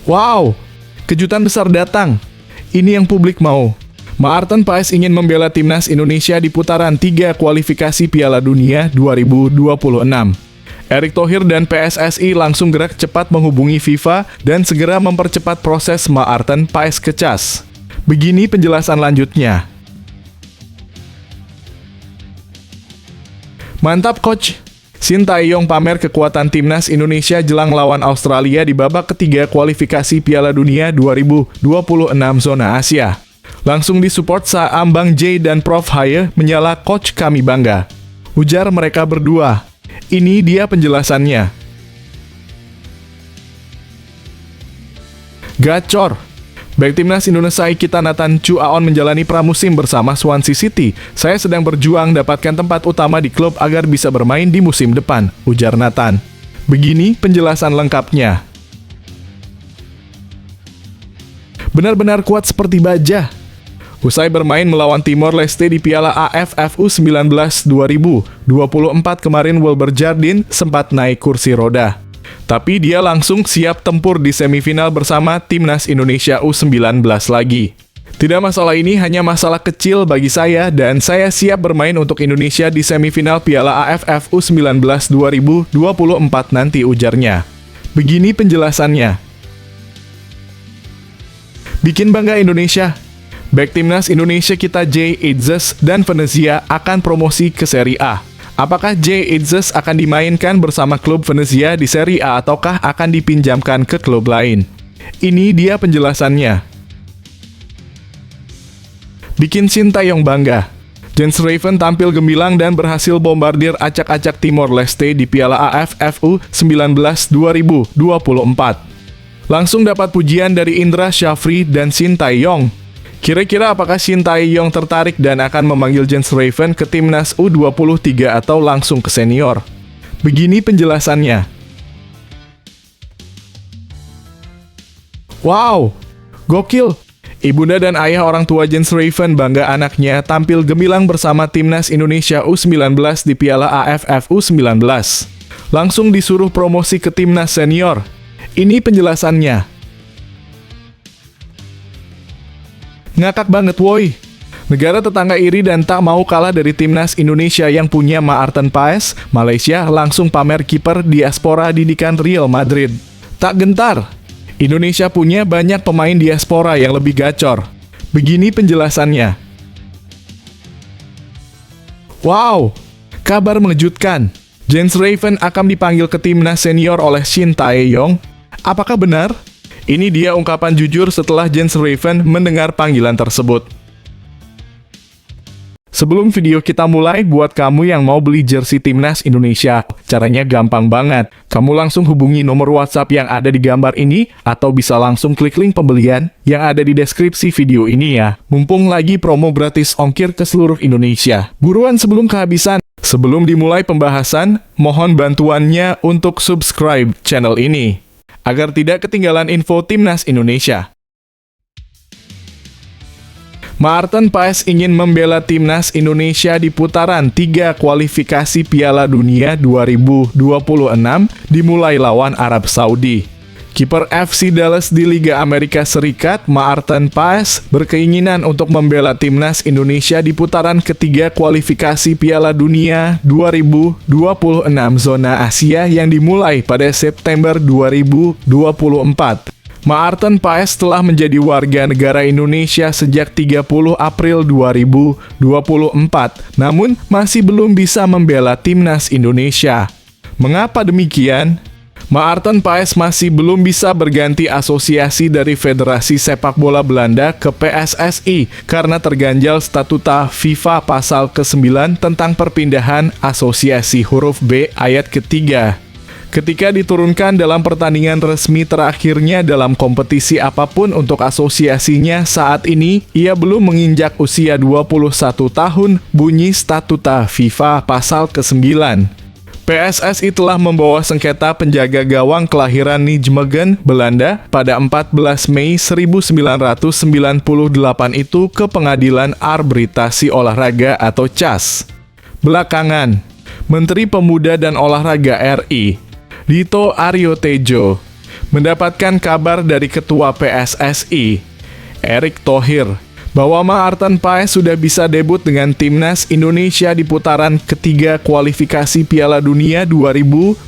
Wow, kejutan besar datang. Ini yang publik mau. Maarten Paes ingin membela timnas Indonesia di putaran 3 kualifikasi Piala Dunia 2026. Erick Thohir dan PSSI langsung gerak cepat menghubungi FIFA dan segera mempercepat proses Maarten Paes ke CAS. Begini penjelasan lanjutnya. Mantap coach! Sintayong pamer kekuatan timnas Indonesia jelang lawan Australia di babak ketiga kualifikasi Piala Dunia 2026 zona Asia. Langsung disupport Saam Bang J dan Prof Haye menyala coach kami bangga. Ujar mereka berdua. Ini dia penjelasannya. Gacor! Baik timnas Indonesia kita Nathan Chu Aon menjalani pramusim bersama Swansea City. Saya sedang berjuang dapatkan tempat utama di klub agar bisa bermain di musim depan, ujar Nathan. Begini penjelasan lengkapnya. Benar-benar kuat seperti baja. Usai bermain melawan Timor Leste di Piala AFF U19 2024 kemarin, Wilber Jardine sempat naik kursi roda. Tapi dia langsung siap tempur di semifinal bersama timnas Indonesia U19 lagi. Tidak masalah, ini hanya masalah kecil bagi saya dan saya siap bermain untuk Indonesia di semifinal Piala AFF U19 2024 nanti, ujarnya. Begini penjelasannya. Bikin bangga Indonesia. Back timnas Indonesia kita Jay Itzes dan Venezia akan promosi ke Serie A. Apakah Jay Itzes akan dimainkan bersama klub Venezia di Serie A ataukah akan dipinjamkan ke klub lain? Ini dia penjelasannya. Bikin Sintayong bangga. Jens Raven tampil gemilang dan berhasil bombardir acak-acak Timor Leste di Piala AFF U19 2024. Langsung dapat pujian dari Indra Syafri dan Sintayong. Kira-kira apakah Sintayong tertarik dan akan memanggil Jens Raven ke timnas U23 atau langsung ke senior? Begini penjelasannya. Wow, gokil! Ibunda dan ayah orang tua Jens Raven bangga anaknya tampil gemilang bersama timnas Indonesia U19 di Piala AFF U19. Langsung disuruh promosi ke timnas senior. Ini penjelasannya. Ngakak banget woi. Negara tetangga iri dan tak mau kalah dari timnas Indonesia yang punya Maarten Paes. Malaysia langsung pamer kiper diaspora didikan Real Madrid. Tak gentar. Indonesia punya banyak pemain diaspora yang lebih gacor. Begini penjelasannya. Wow, kabar mengejutkan. Jens Raven akan dipanggil ke timnas senior oleh Sintayong. Apakah benar? Ini dia ungkapan jujur setelah Jens Raven mendengar panggilan tersebut. Sebelum video kita mulai, buat kamu yang mau beli jersey timnas Indonesia, caranya gampang banget. Kamu langsung hubungi nomor WhatsApp yang ada di gambar ini, atau bisa langsung klik link pembelian yang ada di deskripsi video ini ya. Mumpung lagi promo gratis ongkir ke seluruh Indonesia. Buruan sebelum kehabisan. Sebelum dimulai pembahasan, mohon bantuannya untuk subscribe channel ini agar tidak ketinggalan info timnas Indonesia. Maarten Paes ingin membela timnas Indonesia di putaran 3 kualifikasi Piala Dunia 2026 dimulai lawan Arab Saudi. Kiper FC Dallas di Liga Amerika Serikat, Maarten Paes berkeinginan untuk membela timnas Indonesia di putaran ketiga kualifikasi Piala Dunia 2026 zona Asia yang dimulai pada September 2024. Maarten Paes telah menjadi warga negara Indonesia sejak 30 April 2024, namun masih belum bisa membela timnas Indonesia. Mengapa demikian? Maarten Paes masih belum bisa berganti asosiasi dari Federasi Sepak Bola Belanda ke PSSI karena terganjal statuta FIFA pasal ke-9 tentang perpindahan asosiasi huruf B ayat ketiga. Ketika diturunkan dalam pertandingan resmi terakhirnya dalam kompetisi apapun untuk asosiasinya saat ini, ia belum menginjak usia 21 tahun, bunyi statuta FIFA pasal ke-9. PSSI telah membawa sengketa penjaga gawang kelahiran Nijmegen, Belanda, pada 14 Mei 1998 itu ke Pengadilan Arbitrasi Olahraga atau CAS. Belakangan, Menteri Pemuda dan Olahraga RI, Dito Aryo Tejo, mendapatkan kabar dari Ketua PSSI, Erick Thohir, bahwa Maarten Paes sudah bisa debut dengan timnas Indonesia di putaran ketiga kualifikasi Piala Dunia 2026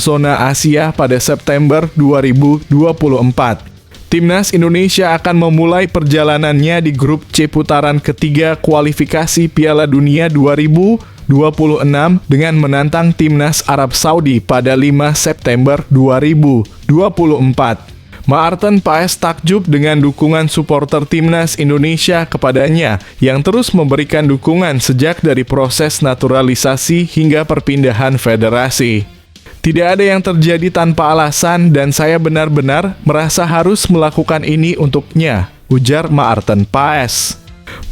zona Asia pada September 2024. Timnas Indonesia akan memulai perjalanannya di grup C putaran ketiga kualifikasi Piala Dunia 2026 dengan menantang timnas Arab Saudi pada 5 September 2024. Maarten Paes takjub dengan dukungan supporter timnas Indonesia kepadanya yang terus memberikan dukungan sejak dari proses naturalisasi hingga perpindahan federasi. Tidak ada yang terjadi tanpa alasan dan saya benar-benar merasa harus melakukan ini untuknya, ujar Maarten Paes.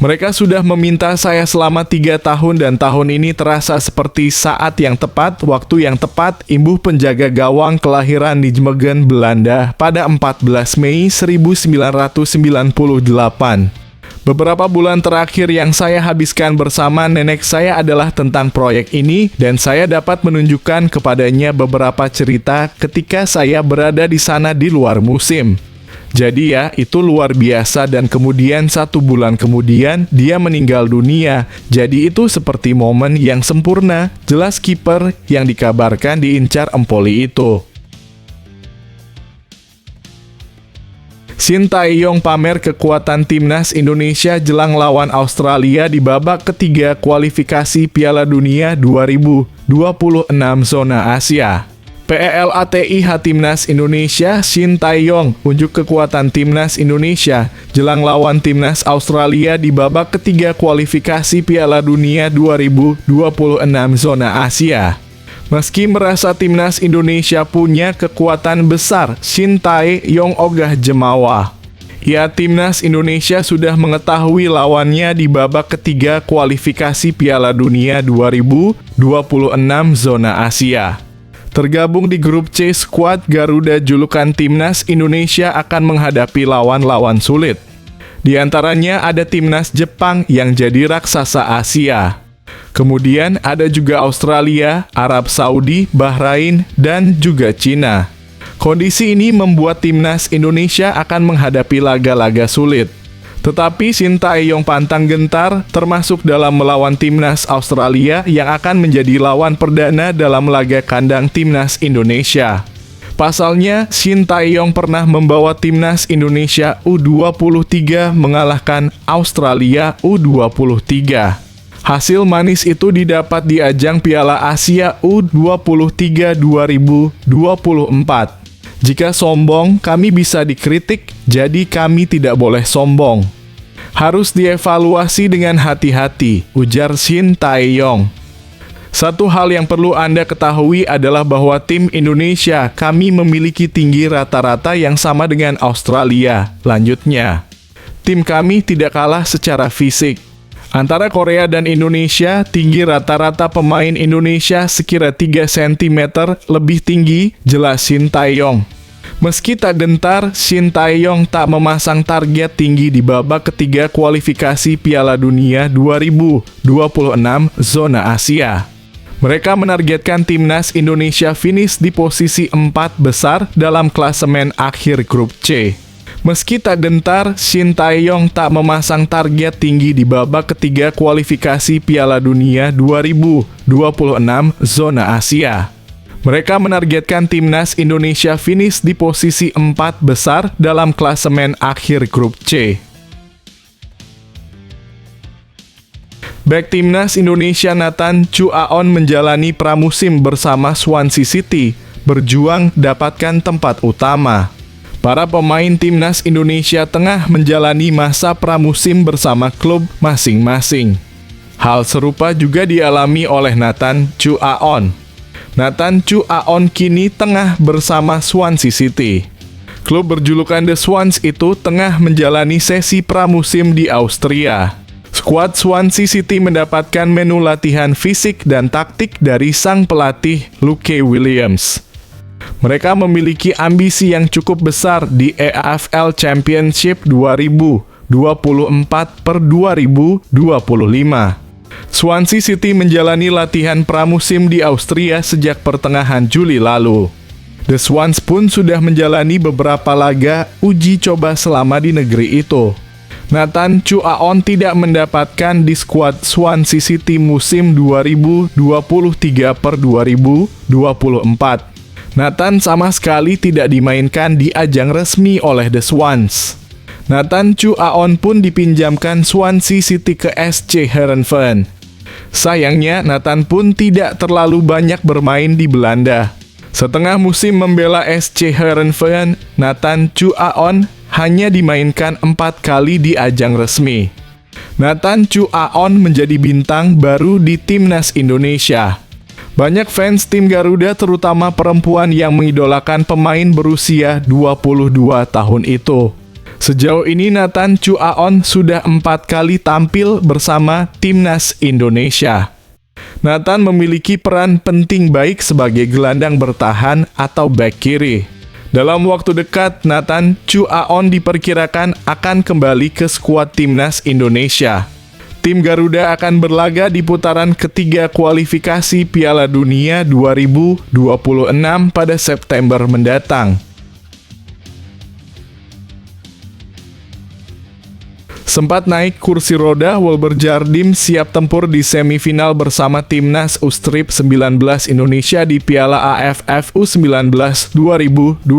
Mereka sudah meminta saya selama 3 tahun dan tahun ini terasa seperti saat yang tepat, waktu yang tepat, imbuh penjaga gawang kelahiran Nijmegen, Belanda pada 14 Mei 1998. Beberapa bulan terakhir yang saya habiskan bersama nenek saya adalah tentang proyek ini dan saya dapat menunjukkan kepadanya beberapa cerita ketika saya berada di sana di luar musim. Jadi ya, itu luar biasa dan kemudian 1 bulan kemudian dia meninggal dunia. Jadi itu seperti momen yang sempurna, jelas kiper yang dikabarkan diincar Empoli itu. Shin Tae-yong pamer kekuatan timnas Indonesia jelang lawan Australia di babak ketiga kualifikasi Piala Dunia 2026 zona Asia. PELATIH Timnas Indonesia Shin Tae-yong unjuk kekuatan Timnas Indonesia jelang lawan Timnas Australia di babak ketiga kualifikasi Piala Dunia 2026 zona Asia. Meski merasa Timnas Indonesia punya kekuatan besar, Shin Tae-yong ogah jemawa. Ya, Timnas Indonesia sudah mengetahui lawannya di babak ketiga kualifikasi Piala Dunia 2026 zona Asia. Tergabung di grup C, skuad Garuda julukan Timnas Indonesia akan menghadapi lawan-lawan sulit. Di antaranya ada Timnas Jepang yang jadi raksasa Asia. Kemudian ada juga Australia, Arab Saudi, Bahrain, dan juga Cina. Kondisi ini membuat Timnas Indonesia akan menghadapi laga-laga sulit. Tetapi Shin Tae-yong pantang gentar, termasuk dalam melawan Timnas Australia yang akan menjadi lawan perdana dalam laga kandang Timnas Indonesia. Pasalnya, Shin Tae-yong pernah membawa Timnas Indonesia U23 mengalahkan Australia U23. Hasil manis itu didapat di ajang Piala Asia U23 2024. Jika sombong, kami bisa dikritik, jadi kami tidak boleh sombong. Harus dievaluasi dengan hati-hati, ujar Shin Tae-yong. Satu hal yang perlu Anda ketahui adalah bahwa tim Indonesia kami memiliki tinggi rata-rata yang sama dengan Australia. Lanjutnya, tim kami tidak kalah secara fisik. Antara Korea dan Indonesia, tinggi rata-rata pemain Indonesia sekira 3 cm lebih tinggi, jelas Shin Tae-yong. Meski tak gentar, Shin Tae-yong tak memasang target tinggi di babak ketiga kualifikasi Piala Dunia 2026 zona Asia. Mereka menargetkan timnas Indonesia finish di posisi 4 besar dalam klasemen akhir grup C. Meski tak gentar, Shin Tae-yong tak memasang target tinggi di babak ketiga kualifikasi Piala Dunia 2026 zona Asia. Mereka menargetkan timnas Indonesia finish di posisi 4 besar dalam klasemen akhir grup C. Bek timnas Indonesia Nathan Chu Aon menjalani pramusim bersama Swansea City, berjuang dapatkan tempat utama. Para pemain timnas Indonesia tengah menjalani masa pramusim bersama klub masing-masing. Hal serupa juga dialami oleh Nathan Chu Aon. Nathan Chu Aon kini tengah bersama Swansea City. Klub berjulukan The Swans itu tengah menjalani sesi pramusim di Austria. Skuad Swansea City mendapatkan menu latihan fisik dan taktik dari sang pelatih Luke Williams. Mereka memiliki ambisi yang cukup besar di EAFL Championship 2024/2025. Swansea City menjalani latihan pramusim di Austria sejak pertengahan Juli lalu. The Swans pun sudah menjalani beberapa laga uji coba selama di negeri itu. Nathan Chu Aon tidak mendapatkan di skuad Swansea City musim 2023/2024. Nathan sama sekali tidak dimainkan di ajang resmi oleh The Swans. Nathan Chu Aon pun dipinjamkan Swansea City ke SC Heerenveen. Sayangnya, Nathan pun tidak terlalu banyak bermain di Belanda. Setengah musim membela SC Heerenveen, Nathan Chu Aon hanya dimainkan 4 kali di ajang resmi. Nathan Chu Aon menjadi bintang baru di timnas Indonesia. Banyak fans tim Garuda terutama perempuan yang mengidolakan pemain berusia 22 tahun itu. Sejauh ini Nathan Chu Aon sudah 4 kali tampil bersama timnas Indonesia. Nathan memiliki peran penting baik sebagai gelandang bertahan atau bek kiri. Dalam waktu dekat, Nathan Chu Aon diperkirakan akan kembali ke skuad timnas Indonesia. Tim Garuda akan berlaga di putaran ketiga kualifikasi Piala Dunia 2026 pada September mendatang. Sempat naik kursi roda, Wolberjardim siap tempur di semifinal bersama timnas U-Strip 19 Indonesia di Piala AFF U19 2024.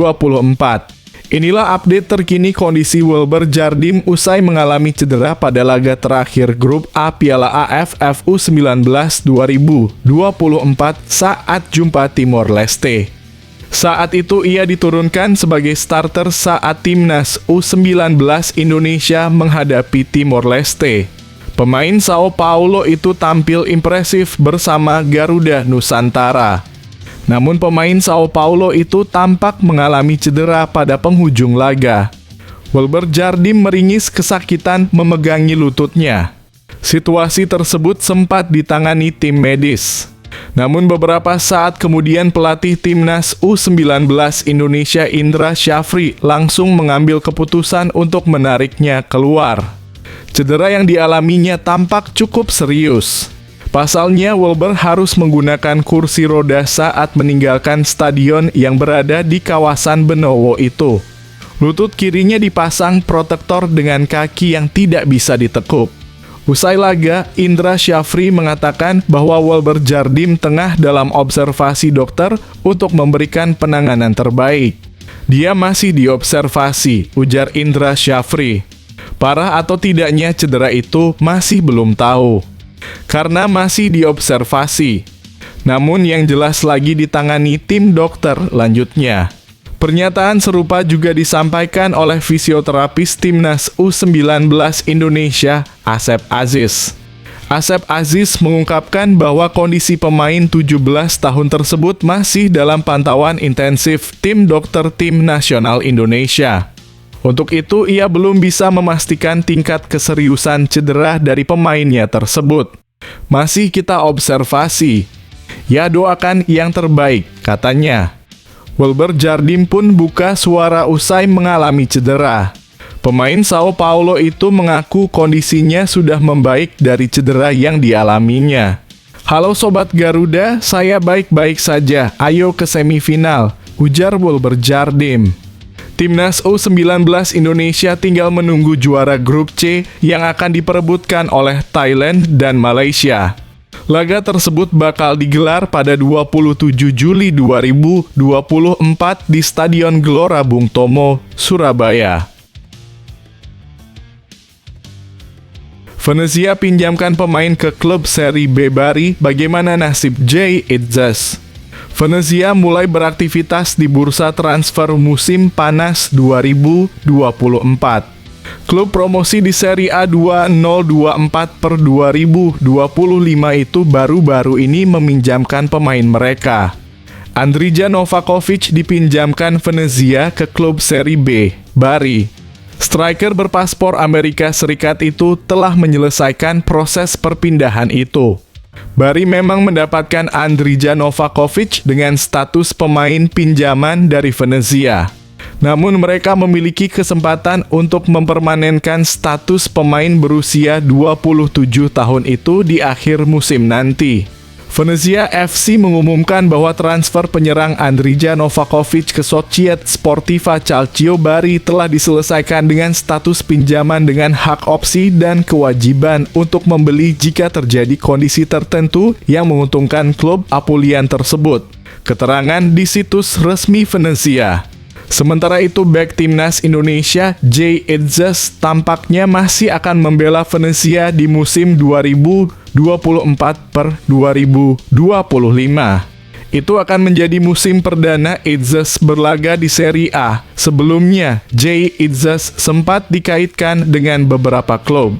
Inilah update terkini kondisi Wolberjardim usai mengalami cedera pada laga terakhir grup A Piala AFF U19 2024 saat jumpa Timor Leste. Saat itu ia diturunkan sebagai starter saat timnas U19 Indonesia menghadapi Timor Leste. Pemain Sao Paulo itu tampil impresif bersama Garuda Nusantara. Namun pemain Sao Paulo itu tampak mengalami cedera pada penghujung laga. Wolberjardim meringis kesakitan memegangi lututnya. Situasi tersebut sempat ditangani tim medis. Namun beberapa saat kemudian pelatih timnas U19 Indonesia Indra Syafri langsung mengambil keputusan untuk menariknya keluar. Cedera yang dialaminya tampak cukup serius. Pasalnya, Wolber harus menggunakan kursi roda saat meninggalkan stadion yang berada di kawasan Benowo itu. Lutut kirinya dipasang protektor dengan kaki yang tidak bisa ditekuk. Usai laga, Indra Syafri mengatakan bahwa Wolberjardim tengah dalam observasi dokter untuk memberikan penanganan terbaik. Dia masih diobservasi, ujar Indra Syafri. Parah atau tidaknya cedera itu masih belum tahu, karena masih diobservasi. Namun yang jelas lagi ditangani tim dokter, lanjutnya. Pernyataan serupa juga disampaikan oleh fisioterapis timnas U19 Indonesia, Asep Aziz. Asep Aziz mengungkapkan bahwa kondisi pemain 17 tahun tersebut masih dalam pantauan intensif tim dokter tim nasional Indonesia. Untuk itu, ia belum bisa memastikan tingkat keseriusan cedera dari pemainnya tersebut. Masih kita observasi. Ya, doakan yang terbaik, katanya. Wolberjardim pun buka suara usai mengalami cedera. Pemain Sao Paulo itu mengaku kondisinya sudah membaik dari cedera yang dialaminya. Halo Sobat Garuda, saya baik-baik saja, ayo ke semifinal, ujar Wolberjardim. Timnas U19 Indonesia tinggal menunggu juara grup C yang akan diperebutkan oleh Thailand dan Malaysia. Laga tersebut bakal digelar pada 27 Juli 2024 di Stadion Gelora Bung Tomo, Surabaya. Venezia pinjamkan pemain ke klub Serie B Bari, bagaimana nasib Jay Itzes? Venezia mulai beraktivitas di bursa transfer musim panas 2024. Klub promosi di Serie A 2024/2025 itu baru-baru ini meminjamkan pemain mereka. Andrija Novakovic dipinjamkan Venezia ke klub Serie B, Bari. Striker berpaspor Amerika Serikat itu telah menyelesaikan proses perpindahan itu. Bari memang mendapatkan Andrija Novakovic dengan status pemain pinjaman dari Venezia. Namun mereka memiliki kesempatan untuk mempermanenkan status pemain berusia 27 tahun itu di akhir musim nanti. Venezia FC mengumumkan bahwa transfer penyerang Andrija Novakovic ke Sociedad Sportiva Calcio Bari telah diselesaikan dengan status pinjaman dengan hak opsi dan kewajiban untuk membeli jika terjadi kondisi tertentu yang menguntungkan klub Apulian tersebut. Keterangan di situs resmi Venezia. Sementara itu, bek timnas Indonesia Jay Idzas tampaknya masih akan membela Venezia di musim 2024-2025. Itu akan menjadi musim perdana Idzas berlaga di Serie A. Sebelumnya, Jay Idzas sempat dikaitkan dengan beberapa klub,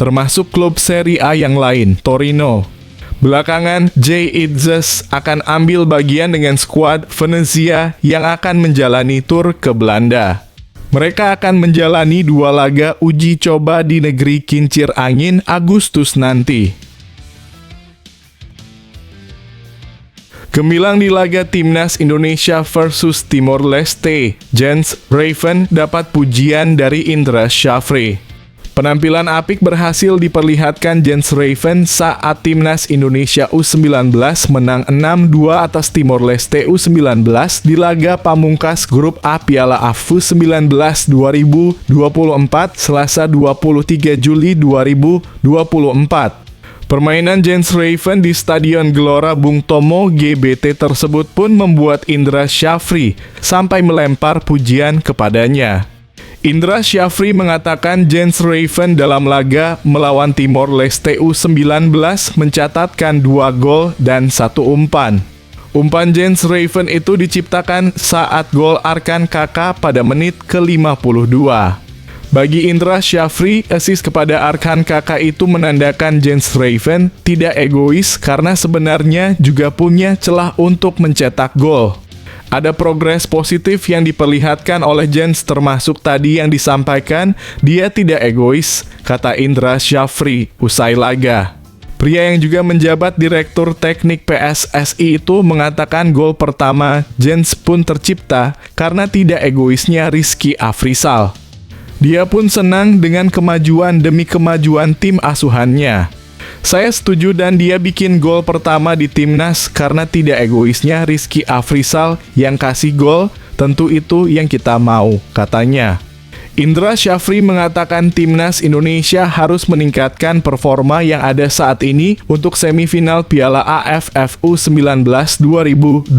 termasuk klub Serie A yang lain, Torino. Belakangan, Jay Idzas akan ambil bagian dengan skuad Venezia yang akan menjalani tur ke Belanda. Mereka akan menjalani 2 laga uji coba di negeri kincir angin Agustus nanti. Gemilang di laga Timnas Indonesia versus Timor Leste, Jens Raven dapat pujian dari Indra Syafri. Penampilan apik berhasil diperlihatkan Jens Raven saat Timnas Indonesia U19 menang 6-2 atas Timor Leste U19 di laga pamungkas Grup A Piala AFF U19 2024 Selasa 23 Juli 2024. Permainan Jens Raven di Stadion Gelora Bung Tomo GBT tersebut pun membuat Indra Syafri sampai melempar pujian kepadanya. Indra Syafri mengatakan Jens Raven dalam laga melawan Timor Leste U19 mencatatkan 2 gol dan 1 umpan. Umpan Jens Raven itu diciptakan saat gol Arkan Kaka pada menit ke-52. Bagi Indra Syafri, assist kepada Arkan Kaka itu menandakan Jens Raven tidak egois karena sebenarnya juga punya celah untuk mencetak gol. Ada progres positif yang diperlihatkan oleh Jens termasuk tadi yang disampaikan, dia tidak egois, kata Indra Syafri usai laga. Pria yang juga menjabat Direktur Teknik PSSI itu mengatakan gol pertama Jens pun tercipta karena tidak egoisnya Rizky Afrizal. Dia pun senang dengan kemajuan demi kemajuan tim asuhannya. Saya setuju dan dia bikin gol pertama di timnas karena tidak egoisnya Rizky Afrizal yang kasih gol, tentu itu yang kita mau, katanya. Indra Syafri mengatakan timnas Indonesia harus meningkatkan performa yang ada saat ini untuk semifinal Piala AFF U19 2024.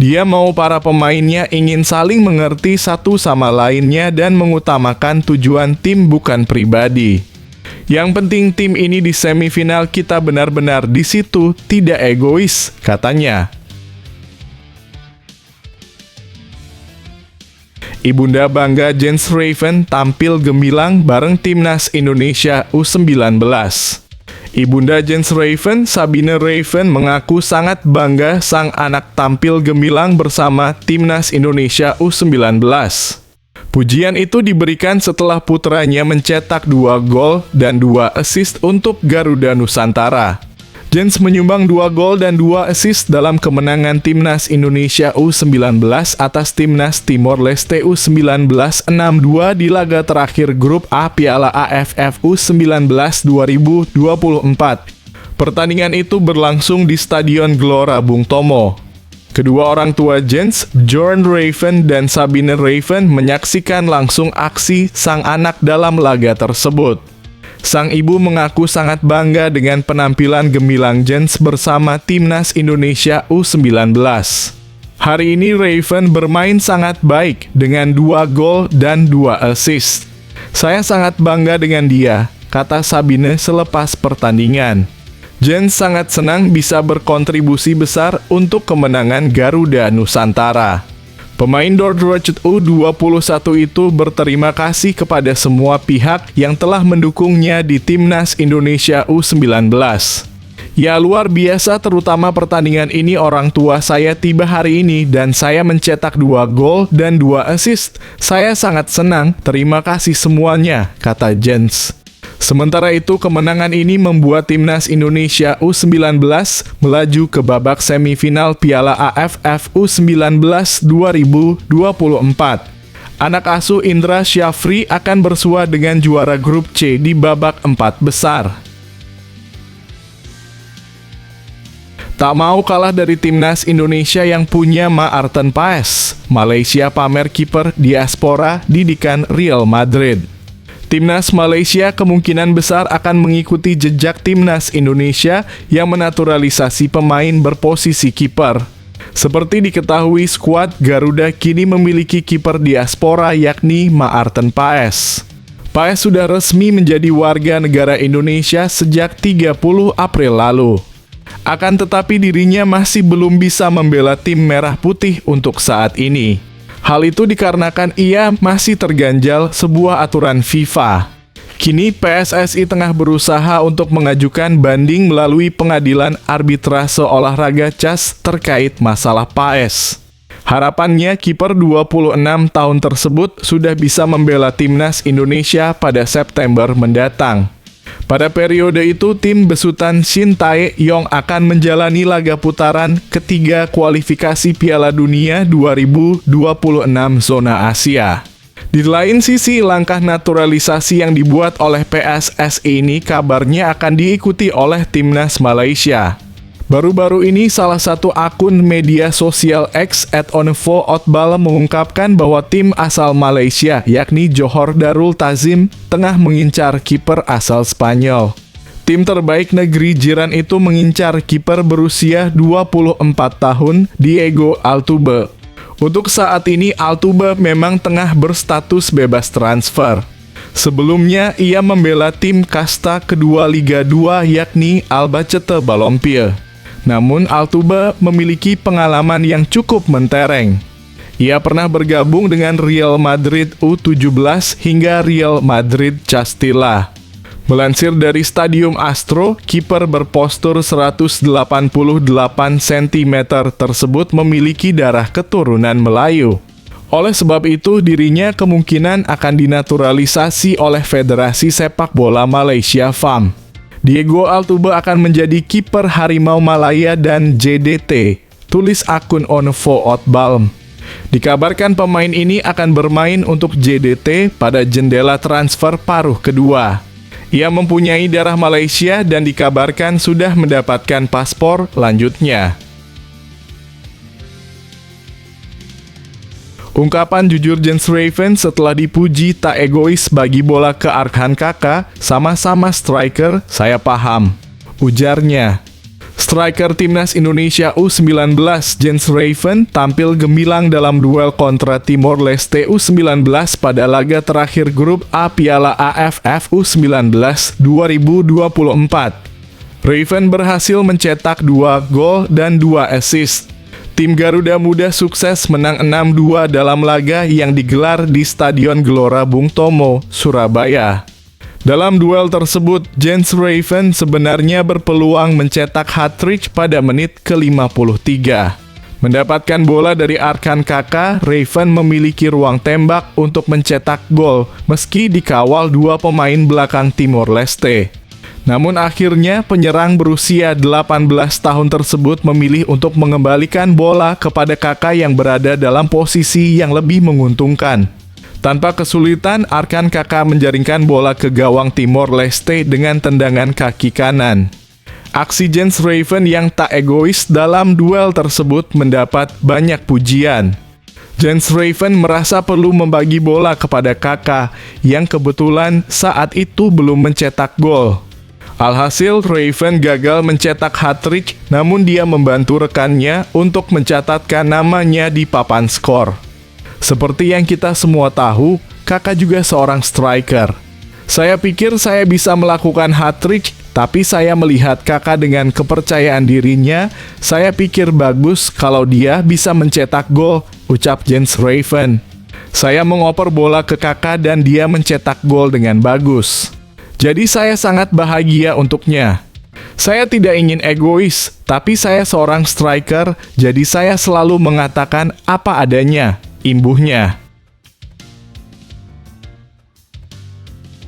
Dia mau para pemainnya ingin saling mengerti satu sama lainnya dan mengutamakan tujuan tim bukan pribadi. Yang penting tim ini di semifinal kita benar-benar di situ, tidak egois, katanya. Ibunda bangga Jens Raven tampil gemilang bareng Timnas Indonesia U19. Ibunda Jens Raven, Sabine Raven, mengaku sangat bangga sang anak tampil gemilang bersama Timnas Indonesia U19. Pujian itu diberikan setelah putranya mencetak 2 gol dan 2 assist untuk Garuda Nusantara. Jens menyumbang 2 gol dan 2 assist dalam kemenangan Timnas Indonesia U19 atas Timnas Timor Leste U19 6-2 di laga terakhir Grup A Piala AFF U19 2024. Pertandingan itu berlangsung di Stadion Gelora Bung Tomo. Kedua orang tua Jens, Bjorn Raven dan Sabine Raven, menyaksikan langsung aksi sang anak dalam laga tersebut. Sang ibu mengaku sangat bangga dengan penampilan gemilang Jens bersama Timnas Indonesia U19. Hari ini Raven bermain sangat baik dengan 2 gol dan 2 assist. Saya sangat bangga dengan dia, kata Sabine selepas pertandingan. Jens sangat senang bisa berkontribusi besar untuk kemenangan Garuda Nusantara. Pemain Dordrecht U21 itu berterima kasih kepada semua pihak yang telah mendukungnya di Timnas Indonesia U19. Ya luar biasa, terutama pertandingan ini orang tua saya tiba hari ini dan saya mencetak 2 gol dan 2 assist. Saya sangat senang, terima kasih semuanya, kata Jens. Sementara itu, kemenangan ini membuat Timnas Indonesia U19 melaju ke babak semifinal Piala AFF U19 2024. Anak asuh Indra Syafri akan bersua dengan juara grup C di babak 4 besar. Tak mau kalah dari timnas Indonesia yang punya Maarten Paes, Malaysia pamer kiper diaspora didikan Real Madrid. Timnas Malaysia kemungkinan besar akan mengikuti jejak timnas Indonesia yang menaturalisasi pemain berposisi kiper. Seperti diketahui, skuad Garuda kini memiliki kiper diaspora yakni Maarten Paes. Paes sudah resmi menjadi warga negara Indonesia sejak 30 April lalu. Akan tetapi dirinya masih belum bisa membela tim merah putih untuk saat ini. Hal itu dikarenakan ia masih terganjal sebuah aturan FIFA. Kini PSSI tengah berusaha untuk mengajukan banding melalui pengadilan arbitrase olahraga CAS terkait masalah Paes. Harapannya kiper 26 tahun tersebut sudah bisa membela timnas Indonesia pada September mendatang. Pada periode itu, tim besutan Shin Tae-yong akan menjalani laga putaran ketiga kualifikasi Piala Dunia 2026 zona Asia. Di lain sisi, langkah naturalisasi yang dibuat oleh PSSI ini kabarnya akan diikuti oleh timnas Malaysia. Baru-baru ini salah satu akun media sosial X @onfo_otbal mengungkapkan bahwa tim asal Malaysia yakni Johor Darul Ta'zim tengah mengincar kiper asal Spanyol. Tim terbaik negeri jiran itu mengincar kiper berusia 24 tahun Diego Altuve. Untuk saat ini Altuve memang tengah berstatus bebas transfer. Sebelumnya ia membela tim kasta kedua Liga 2 yakni Albacete Balompie. Namun Altuve memiliki pengalaman yang cukup mentereng. Ia pernah bergabung dengan Real Madrid U17 hingga Real Madrid Castilla. Melansir dari Stadium Astro, kiper berpostur 188 cm tersebut memiliki darah keturunan Melayu. Oleh sebab itu, dirinya kemungkinan akan dinaturalisasi oleh Federasi Sepak Bola Malaysia FAM. Diego Altuve akan menjadi kiper Harimau Malaya dan JDT, tulis akun onfo_otbal. Dikabarkan pemain ini akan bermain untuk JDT pada jendela transfer paruh kedua. Ia mempunyai darah Malaysia dan dikabarkan sudah mendapatkan paspor lanjutnya. Ungkapan jujur Jens Raven setelah dipuji tak egois bagi bola ke Arkan Kakak, sama-sama striker, saya paham. Ujarnya. Striker timnas Indonesia U19 Jens Raven tampil gemilang dalam duel kontra Timor Leste U19 pada laga terakhir grup A Piala AFF U19 2024. Raven berhasil mencetak 2 gol dan 2 assist. Tim Garuda Muda sukses menang 6-2 dalam laga yang digelar di Stadion Gelora Bung Tomo, Surabaya. Dalam duel tersebut, Jens Raven sebenarnya berpeluang mencetak hat-trick pada menit ke-53. Mendapatkan bola dari Arkan Kakak, Raven memiliki ruang tembak untuk mencetak gol meski dikawal dua pemain belakang Timor Leste. Namun akhirnya penyerang berusia 18 tahun tersebut memilih untuk mengembalikan bola kepada kakak yang berada dalam posisi yang lebih menguntungkan. Tanpa kesulitan, Arkan Kakak menjaringkan bola ke gawang Timor Leste dengan tendangan kaki kanan. Aksi Jens Raven yang tak egois dalam duel tersebut mendapat banyak pujian. Jens Raven merasa perlu membagi bola kepada kakak yang kebetulan saat itu belum mencetak gol. Alhasil, Raven gagal mencetak hat-trick, namun dia membantu rekannya untuk mencatatkan namanya di papan skor. Seperti yang kita semua tahu, kakak juga seorang striker. Saya pikir saya bisa melakukan hat-trick, tapi saya melihat kakak dengan kepercayaan dirinya, saya pikir bagus kalau dia bisa mencetak gol, ucap Jens Raven. Saya mengoper bola ke kakak dan dia mencetak gol dengan bagus. Jadi saya sangat bahagia untuknya. Saya tidak ingin egois, tapi saya seorang striker, jadi saya selalu mengatakan apa adanya, imbuhnya.